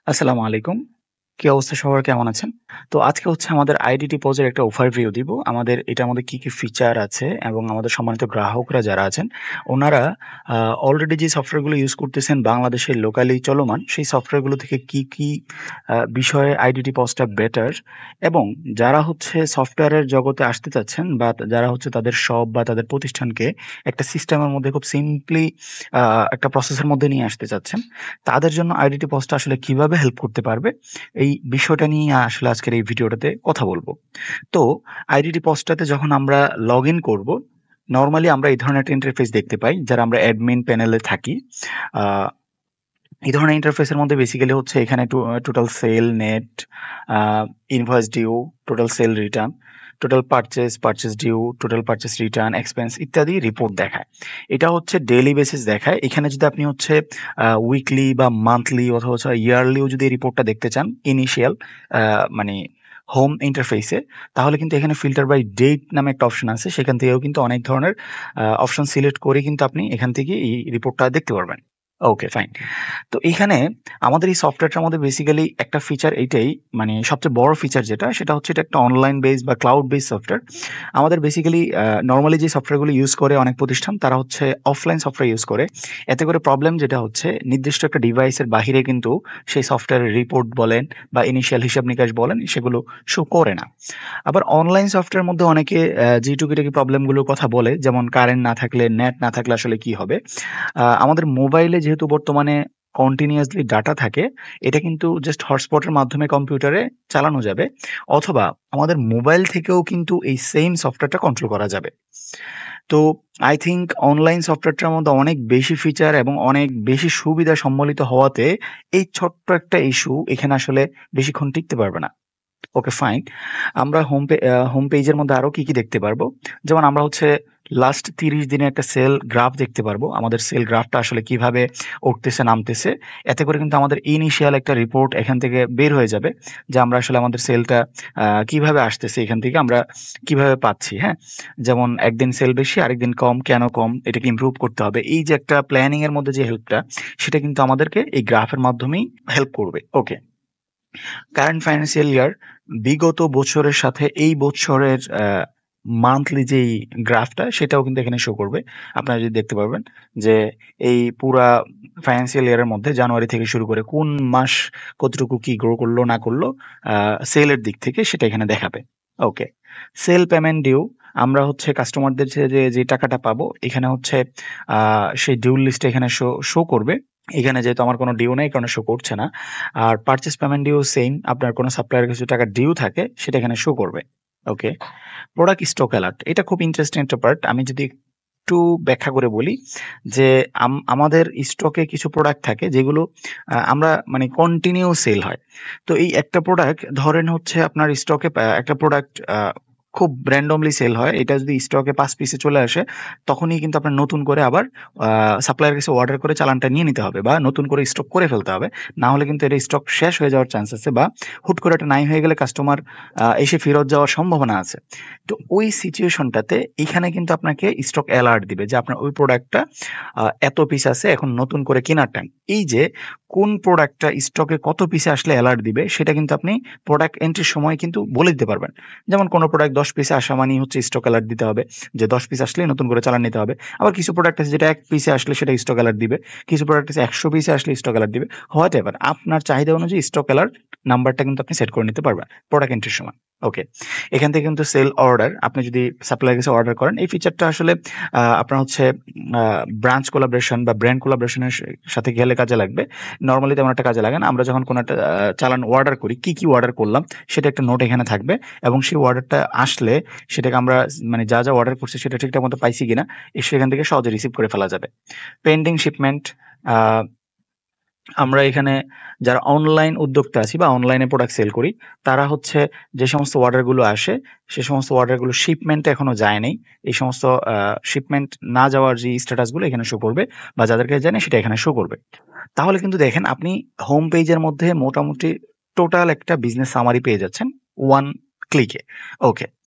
আসসালামু আলাইকুম। কি অবস্থা সবার কেমন আছেন? তো আজকে হচ্ছে আমাদের আইডিটি পজের একটা ওভারভিউ দিব। এটার মধ্যে কি ফিচার আছে এবং আমাদের সম্মানিত গ্রাহকরা যারা আছেন, ওনারা আ অলরেডি যে সফটওয়্যারগুলো ইউজ করতেছেন বাংলাদেশে লোকালি চলমান, সেই সফটওয়্যারগুলো থেকে কি বিষয়ে আইডিটি পজটা বেটার এবং যারা হচ্ছে সফটওয়্যারের জগতে আসতে চাচ্ছেন বা যারা হচ্ছে তাদের শপ বা তাদের প্রতিষ্ঠানকে একটা সিস্টেমের মধ্যে খুব সিম্পলি আ একটা প্রসেসের মধ্যে নিয়ে আসতে চাচ্ছেন, তাদের জন্য আইডিটি পজটা আসলে কিভাবে হেল্প করতে পারবে? এই বিষয়টা নিয়ে আসলে আজকের এই ভিডিওটাতে কথা বলব। তো আইডিটি পজটাতে যখন আমরা লগইন করব, নরমালি আমরা এই ধরনের একটা ইন্টারফেস দেখতে পাই, যারা আমরা অ্যাডমিন প্যানেলে থাকি। আ এই ধরনের ইন্টারফেসের মধ্যে বেসিক্যালি হচ্ছে এখানে total sale, net, uh invoice due, total sale return, total purchase due, total purchase return, expense ইত্যাদি রিপোর্ট দেখায়। এটা হচ্ছে ডেইলি বেসিস দেখায়। এখানে যদি আপনি হচ্ছে উইকলি বা মান্থলি অথবা হচ্ছে ইয়ারলিও যদি এই রিপোর্টটা দেখতে চান ইনিশিয়াল আ মানে হোম ইন্টারফেসে, তাহলে কিন্তু এখানে ফিল্টার বাই ডেট নামে একটা অপশন আছে। সেখান থেকেও কিন্তু অনেক ধরনের অপশন সিলেক্ট করে কিন্তু আপনি এখান থেকে এই রিপোর্টটা দেখতে পারবেন। ওকে, ফাইন। তো এখানে আমাদের এই সফটওয়্যারটার মধ্যে বেসিক্যালি একটা ফিচার এইটাই, মানে সবচেয়ে বড় ফিচার যেটা সেটা হচ্ছে এটা একটা অনলাইন বেস বা ক্লাউড বেস সফটওয়্যার। আমাদের বেসিক্যালি নরমালি যে সফটওয়্যারগুলো ইউজ করে অনেক প্রতিষ্ঠান তারা হচ্ছে অফলাইন সফটওয়্যার ইউজ করে। এতে করে প্রবলেম যেটা হচ্ছে নির্দিষ্ট একটা ডিভাইসের বাহিরে কিন্তু সেই সফটওয়্যারের রিপোর্ট বলেন বা ইনিশিয়াল হিসাব নিকাশ বলেন সেগুলো শো করে না। আবার অনলাইন সফটওয়্যারের মধ্যে অনেকে যে টুকিটাকি প্রবলেমগুলোর কথা বলে, যেমন কারেন্ট না থাকলে, নেট না থাকলে আসলে কি হবে? আমাদের মোবাইলে যেহেতু বর্তমানে কন্টিনিউয়াসলি ডাটা থাকে, এটা কিন্তু জাস্ট হটস্পটের মাধ্যমে কম্পিউটারে চালানো যাবে। অথবা আমাদের মোবাইল থেকেও কিন্তু এই সেইম সফটওয়্যারটা কন্ট্রোল করা যাবে। তো আই থিংক অনলাইন সফটওয়্যারটার মধ্যে অনেক বেশি ফিচার এবং অনেক বেশি সুবিধা সম্বলিত হওয়াতে এই ছোট্ট একটা ইস্যু এখানে আসলে বেশিক্ষণ টিকতে পারবে না। ওকে, ফাইন। আমরা হোম পেজের মধ্যে আরো কি দেখতে পারবো? যেমন আমরা হচ্ছে লাস্ট ৩০ দিনের একটা সেল গ্রাফ দেখতে পারবো। আমাদের সেল গ্রাফটা আসলে কিভাবে উঠতেছে, নামতেছে। এতে করে কিন্তু আমাদের ইনিশিয়াল একটা রিপোর্ট এখান থেকে বের হয়ে যাবে যে আমরা আসলে আমাদের সেলটা কিভাবে আসতেছে, এখান থেকে আমরা কিভাবে পাচ্ছি, হ্যাঁ? যেমন একদিন সেল বেশি, আরেকদিন কম, কেন কম? এটাকে ইমপ্রুভ করতে হবে। এই যে একটা প্ল্যানিং এর মধ্যে যে হেল্পটা, সেটা কিন্তু আমাদেরকে এই গ্রাফের মাধ্যমেই হেল্প করবে। ওকে। কারেন্ট ফাইন্যান্সিয়াল ইয়ার বিগত বছরের সাথে এই বছরের মান্থলি যেই গ্রাফটা সেটাও কিন্তু এখানে শো করবে। আপনারা যদি দেখতে পারবেন যে এই পুরা ফাইন্যান্সিয়াল ইয়ারের মধ্যে জানুয়ারি থেকে শুরু করে কোন মাস কতটুকু কি গ্রো করলো না করলো সেলের দিক থেকে সেটা এখানে দেখাবে। ওকে। সেল পেমেন্ট ডিউ, আমরা হচ্ছে কাস্টমারদের যে টাকাটা পাবো এখানে হচ্ছে সেই ডিউ লিস্টটা এখানে শো করবে। এখানে যেহেতু আমার কোনো ডিউ নাই, এই কারণে শো করছে না। আর পারচেজ পেমেন্ট ডিউ সেইম, আপনার কোনো সাপ্লায়ারের কিছু টাকা ডিউ থাকে সেটা এখানে শো করবে। ওকে। প্রোডাক্ট স্টক অ্যালার্ট, এটা খুব ইন্টারেস্টিং একটা পার্ট। আমি যদি একটু ব্যাখ্যা করে বলি যে আমাদের স্টকে কিছু প্রোডাক্ট থাকে যেগুলো আমরা মানে কন্টিনিউ সেল হয়। তো এই একটা প্রোডাক্ট ধরেন হচ্ছে আপনার স্টকে একটা প্রোডাক্ট খুব randomly সেল হয়। এটা যদি স্টকে ৫ পিসে চলে আসে, তখনই কিন্তু আপনার নতুন করে আবার সাপ্লায়ারের কাছে অর্ডার করে চালানটা নিয়ে নিতে হবে বা নতুন করে স্টক করে ফেলতে হবে। না হলে কিন্তু এটা স্টক শেষ হয়ে যাওয়ার চান্স আছে বা হুট করে এটা নাই হয়ে গেলে কাস্টমার এসে ফেরত যাওয়ার সম্ভাবনা আছে। তো ওই সিচুয়েশনটাতে এখানে কিন্তু আপনাকে স্টক অ্যালার্ট দিবে যে আপনার ওই প্রোডাক্টটা এত পিস আছে, এখন নতুন করে কেনার টাইম। এই যে কোন প্রোডাক্টটা স্টকে কত পিসে আসলে অ্যালার্ট দিবে সেটা কিন্তু আপনি প্রোডাক্ট এন্ট্রির সময় কিন্তু বলে দিতে পারবেন। যেমন কোনো প্রোডাক্ট ১০ পিসে আসা মানেই হচ্ছে স্টক অ্যালার্ট দিতে হবে যে ১০ পিস আসলেই নতুন করে চালান নিতে হবে। আবার কিছু প্রোডাক্ট আছে যেটা ১ পিসে আসলে সেটা স্টক অ্যালার্ট দিবে। কিছু প্রোডাক্ট আছে ১০০ পিসে আসলে স্টক অ্যালার্ট দিবে। হোয়াটএভার আপনার চাহিদা অনুযায়ী স্টক অ্যালার্ট নাম্বারটা কিন্তু আপনি সেট করে নিতে পারবেন প্রোডাক্ট এন্ট্রির সময়। ওকে। এখান থেকে কিন্তু সেল অর্ডার আপনি যদি সাপ্লায়ার কাছে অর্ডার করেন, এই ফিচারটা আসলে আপনার হচ্ছে ব্রাঞ্চ কোলাবরেশন বা ব্র্যান্ড কোলাবরেশন এর সাথে গেলে কাজে লাগবে। নরমালি তেমন একটা কাজে লাগে না। আমরা যখন কোনো একটা চালান অর্ডার করি, কি অর্ডার করলাম সেটা একটা নোট এখানে থাকবে এবং সেই অর্ডারটা আসলে সেটাকে আমরা মানে যা অর্ডার করছি সেটা ঠিকঠাক মতো পাইছি কিনা সেখান থেকে সহজে রিসিভ করে ফেলা যাবে। পেন্ডিং শিপমেন্ট, আ আমরা এখানে যারা অনলাইন উদ্যোক্তা আছি বা অনলাইনে প্রোডাক্ট সেল করি, তারা হচ্ছে যে সমস্ত অর্ডারগুলো আসে, সে সমস্ত অর্ডারগুলো শিপমেন্টে এখনো যায় নাই। এই সমস্ত শিপমেন্ট না যাওয়ার যে স্ট্যাটাসগুলো এখানে শো করবে বা যাদের কাছে যায় নাই সেটা এখানে শো করবে। তাহলে কিন্তু দেখেন আপনি হোম পেজের মধ্যে মোটামুটি টোটাল একটা বিজনেস সামারি পেয়ে যাচ্ছেন 1 ক্লিকে। ওকে।